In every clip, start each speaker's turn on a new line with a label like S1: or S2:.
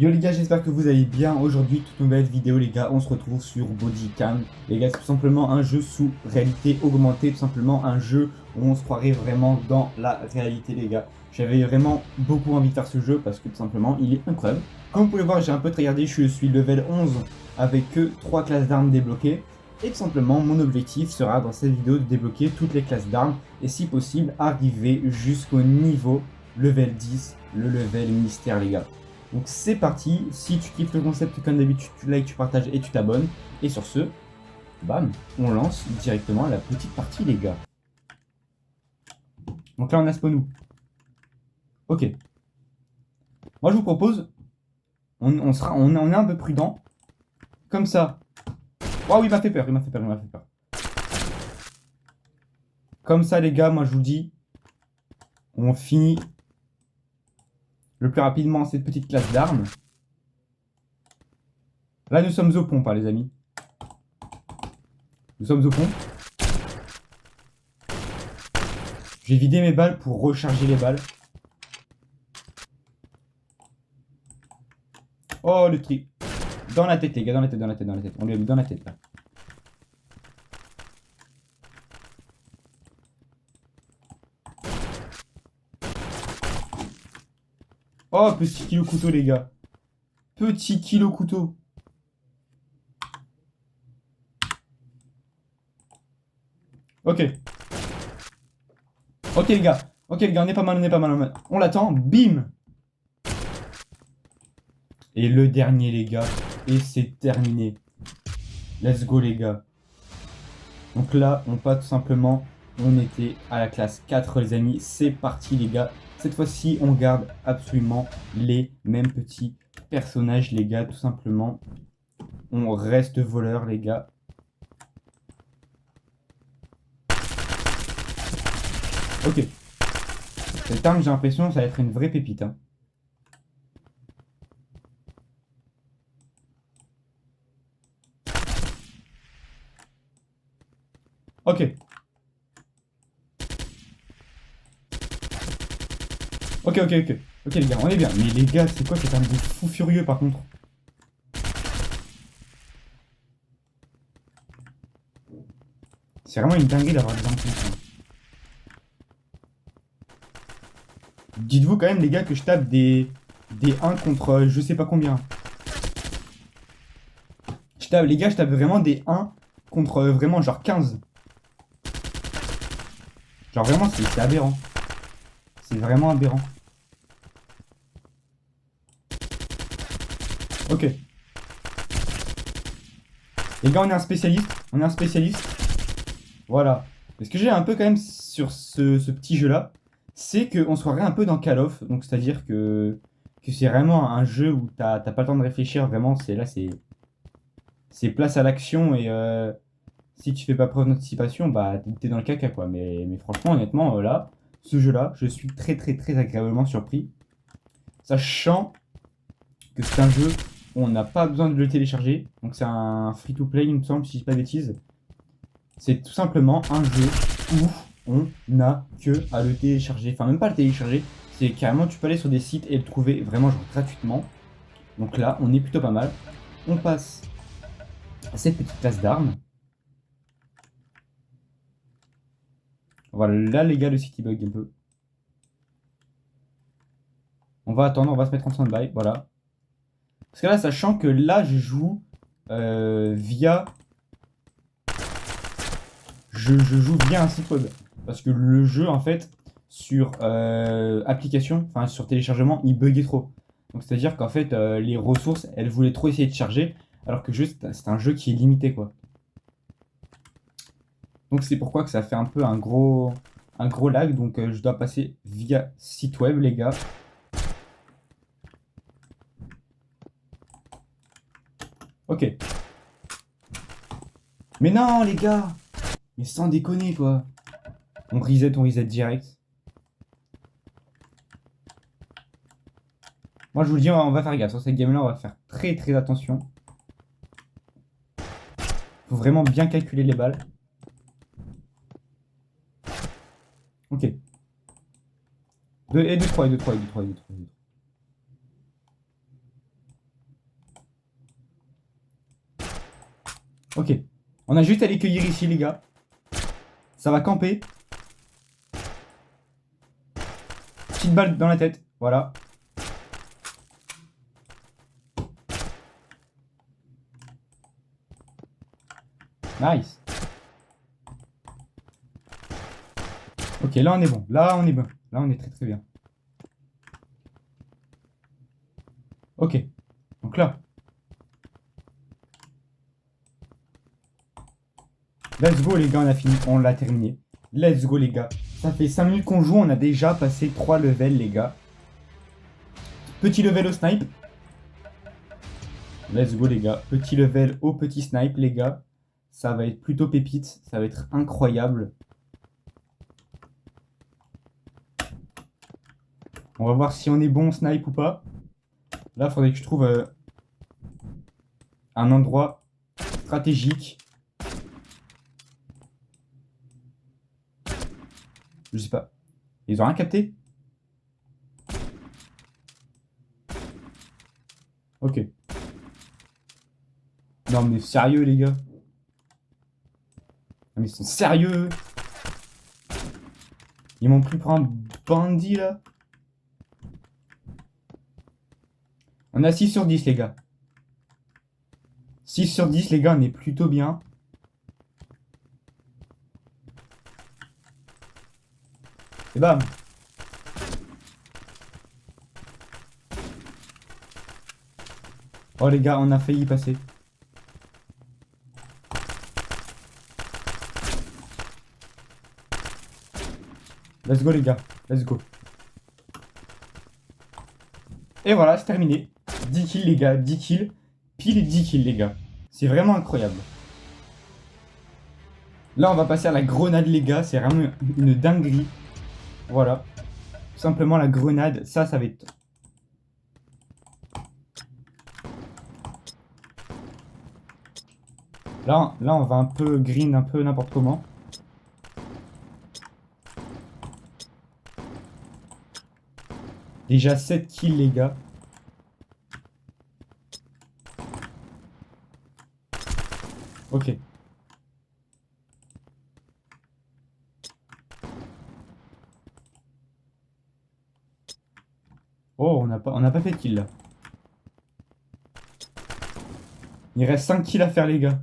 S1: Yo les gars, j'espère que vous allez bien. Aujourd'hui, toute nouvelle vidéo les gars, on se retrouve sur Bodycam. Les gars, c'est tout simplement un jeu sous réalité augmentée, tout simplement un jeu où on se croirait vraiment dans la réalité les gars. J'avais vraiment beaucoup envie de faire ce jeu parce que tout simplement, il est incroyable. Comme vous pouvez voir, j'ai un peu regardé, je suis level 11 avec que 3 classes d'armes débloquées. Et tout simplement, mon objectif sera dans cette vidéo de débloquer toutes les classes d'armes et si possible, arriver jusqu'au niveau level 10, le level mystère les gars. Donc c'est parti, si tu kiffes le concept comme d'habitude, tu likes, tu partages et tu t'abonnes. Et sur ce, bam, on lance directement la petite partie les gars. Donc là on a spawn où? Ok. Moi je vous propose, on est un peu prudent. Comme ça. Waouh, il m'a fait peur, il m'a fait peur, il m'a fait peur. Comme ça les gars, moi je vous dis, on finit le plus rapidement cette petite classe d'armes. Là nous sommes aux pompes hein, les amis. Nous sommes aux pompes. J'ai vidé mes balles pour recharger les balles. Oh le tri. Dans la tête les gars, dans la tête, dans la tête, dans la tête. On lui a mis dans la tête là. Oh petit kilo couteau les gars. Petit kilo couteau. Ok. Ok les gars. Ok les gars, on est pas mal, on est pas mal. On l'attend. Bim. Et le dernier les gars. Et c'est terminé. Let's go les gars. Donc là, on passe tout simplement. On était à la classe 4 les amis. C'est parti les gars. Cette fois-ci, on garde absolument les mêmes petits personnages les gars. Tout simplement. On reste voleur les gars. Ok. Cette arme, j'ai l'impression que ça va être une vraie pépite. Hein. Ok. Ok, ok, ok. Ok les gars, on est bien. Mais les gars, c'est quoi cette arme de fou furieux par contre? C'est vraiment une dinguerie d'avoir des armes comme ça. Dites-vous quand même les gars que je tape des 1 contre je sais pas combien. Les gars, je tape vraiment des 1 contre vraiment genre 15. Genre vraiment, c'est aberrant. C'est vraiment aberrant. Ok. Les gars, on est un spécialiste. On est un spécialiste. Voilà. Et ce que j'ai un peu quand même sur ce petit jeu-là, c'est qu'on se croirait un peu dans Call of. Donc c'est-à-dire que c'est vraiment un jeu où t'as pas le temps de réfléchir. Vraiment, c'est place à l'action et si tu fais pas preuve d'anticipation, bah t'es dans le caca quoi. Mais franchement, honnêtement, là, ce jeu-là, je suis très très très agréablement surpris. Sachant que c'est un jeu où on n'a pas besoin de le télécharger. Donc c'est un free-to-play, il me semble, si je dis pas de bêtises. C'est tout simplement un jeu où on n'a que à le télécharger. Enfin, même pas le télécharger. C'est carrément, tu peux aller sur des sites et le trouver vraiment genre gratuitement. Donc là, on est plutôt pas mal. On passe à cette petite classe d'armes. Voilà, là les gars, le site il bug un peu. On va attendre, on va se mettre en stand-by, voilà. Parce que là, sachant que là, je joue via... Je joue via un site web. Parce que le jeu, en fait, sur application, enfin sur téléchargement, il buguait trop. Donc c'est-à-dire qu'en fait, les ressources, elles voulaient trop essayer de charger, alors que juste, c'est un jeu qui est limité, quoi. Donc c'est pourquoi que ça fait un peu un gros lag. Donc je dois passer via site web, les gars. Ok. Mais non, les gars! Mais sans déconner, quoi. On reset direct. Moi, je vous le dis, on va faire gaffe. Sur cette game-là, on va faire très très attention. Faut vraiment bien calculer les balles. Ok. Et 2, 3, et 2, 3, et 2, 3, et 2, 3. Ok. On a juste à les cueillir ici, les gars. Ça va camper. Petite balle dans la tête. Voilà. Nice. Ok, là on est bon. Là on est bon. Là on est très très bien. Ok. Donc là. Let's go les gars, on a fini. On l'a terminé. Let's go les gars. Ça fait 5 minutes qu'on joue, on a déjà passé 3 levels les gars. Petit level au snipe. Let's go les gars. Petit level au petit snipe les gars. Ça va être plutôt pépite. Ça va être incroyable. On va voir si on est bon au snipe ou pas. Là, il faudrait que je trouve un endroit stratégique. Je sais pas. Ils ont rien capté? Ok. Non mais sérieux les gars. Non, mais ils sont sérieux. Ils m'ont pris pour un bandit là. On a 6 sur 10 les gars. 6 sur 10 les gars, on est plutôt bien. Et bam. Oh les gars, on a failli y passer. Let's go les gars, let's go. Et voilà, c'est terminé. 10 kills les gars, 10 kills. Pile 10 kills les gars. C'est vraiment incroyable. Là, on va passer à la grenade les gars. C'est vraiment une dinguerie. Voilà. Tout simplement la grenade. Ça va être... Là, on va un peu green, un peu n'importe comment. Déjà 7 kills les gars. Ok. Oh, on n'a pas fait de kill là. Il reste 5 kills à faire les gars.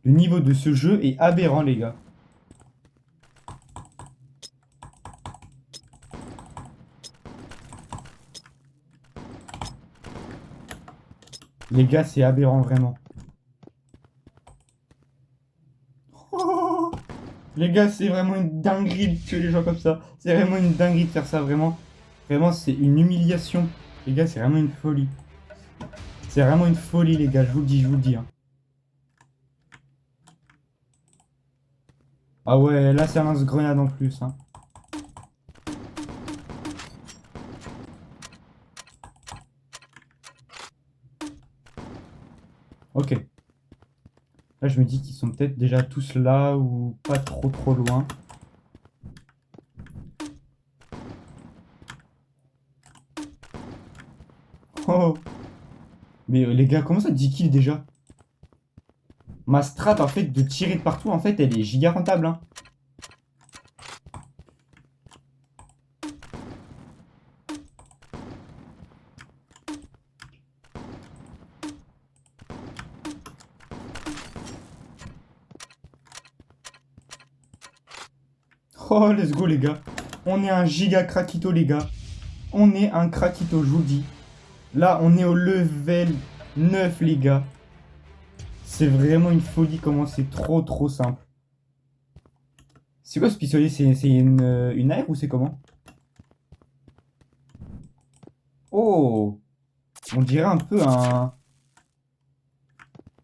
S1: Le niveau de ce jeu est aberrant les gars. Les gars, c'est aberrant vraiment. Oh, les gars, c'est vraiment une dinguerie de tuer les gens comme ça. C'est vraiment une dinguerie de faire ça, vraiment. Vraiment, c'est une humiliation. Les gars, c'est vraiment une folie. C'est vraiment une folie, les gars, je vous le dis, je vous le dis. Hein. Ah ouais, là, c'est un lance-grenade en plus. Hein. Ok. Là, je me dis qu'ils sont peut-être déjà tous là ou pas trop trop loin. Oh. Mais les gars, comment ça 10 kills déjà? Ma strat, en fait, de tirer de partout, en fait, elle est giga rentable. Hein. Oh, let's go, les gars. On est un giga craquito, les gars. On est un craquito, je vous le dis. Là, on est au level 9, les gars. C'est vraiment une folie comment c'est trop trop simple. C'est quoi ce pistolet? C'est une AR ou c'est comment? Oh! On dirait un peu un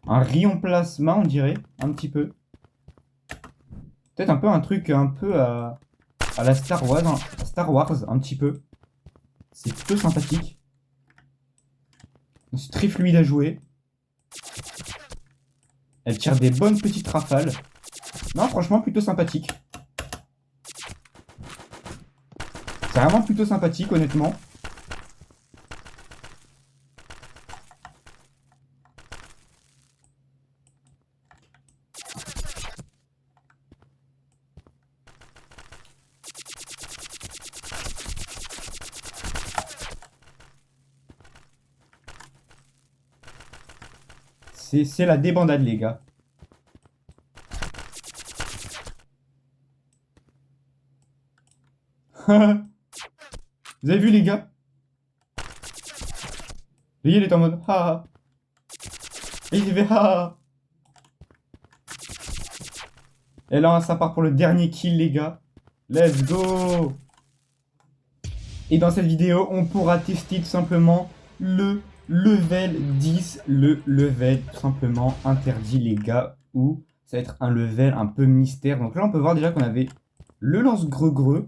S1: rayon plasma, on dirait. Un petit peu. Peut-être un peu un truc un peu à la Star Wars, hein, Star Wars, un petit peu. C'est plutôt sympathique. C'est très fluide à jouer. Elle tire des bonnes petites rafales. Non, franchement, plutôt sympathique. C'est vraiment plutôt sympathique, honnêtement. C'est la débandade, les gars. Vous avez vu, les gars? Lui, il est en mode ha. Et il fait ha. Et là, ça part pour le dernier kill, les gars. Let's go! Et dans cette vidéo, on pourra tester tout simplement le level 10. Le level tout simplement interdit, les gars. Ou ça va être un level un peu mystère. Donc là, on peut voir déjà qu'on avait le lance-greux-greux.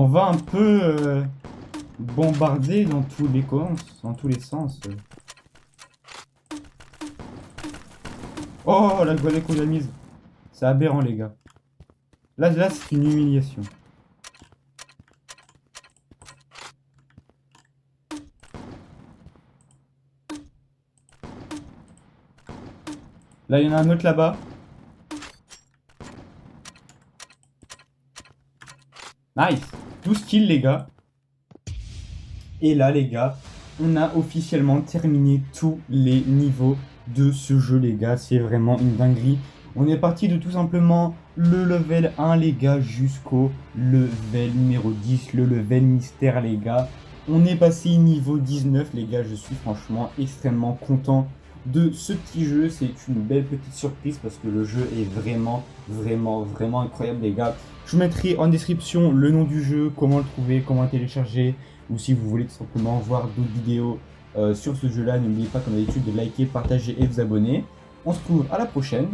S1: On va un peu bombarder dans tous les sens. Oh, la grenade qu'on a mise. C'est aberrant, les gars. Là c'est une humiliation. Là, il y en a un autre là-bas. Nice. 12 kills, les gars. Et là, les gars, on a officiellement terminé tous les niveaux de ce jeu, les gars. C'est vraiment une dinguerie. On est parti de tout simplement le level 1, les gars, jusqu'au level numéro 10, le level mystère, les gars. On est passé niveau 19, les gars. Je suis franchement extrêmement content de ce petit jeu. C'est une belle petite surprise parce que le jeu est vraiment incroyable, les gars. Je vous mettrai en description le nom du jeu, comment le trouver, comment le télécharger, ou si vous voulez tout simplement voir d'autres vidéos sur ce jeu-là, n'oubliez pas comme d'habitude de liker, partager et vous abonner. On se retrouve à la prochaine.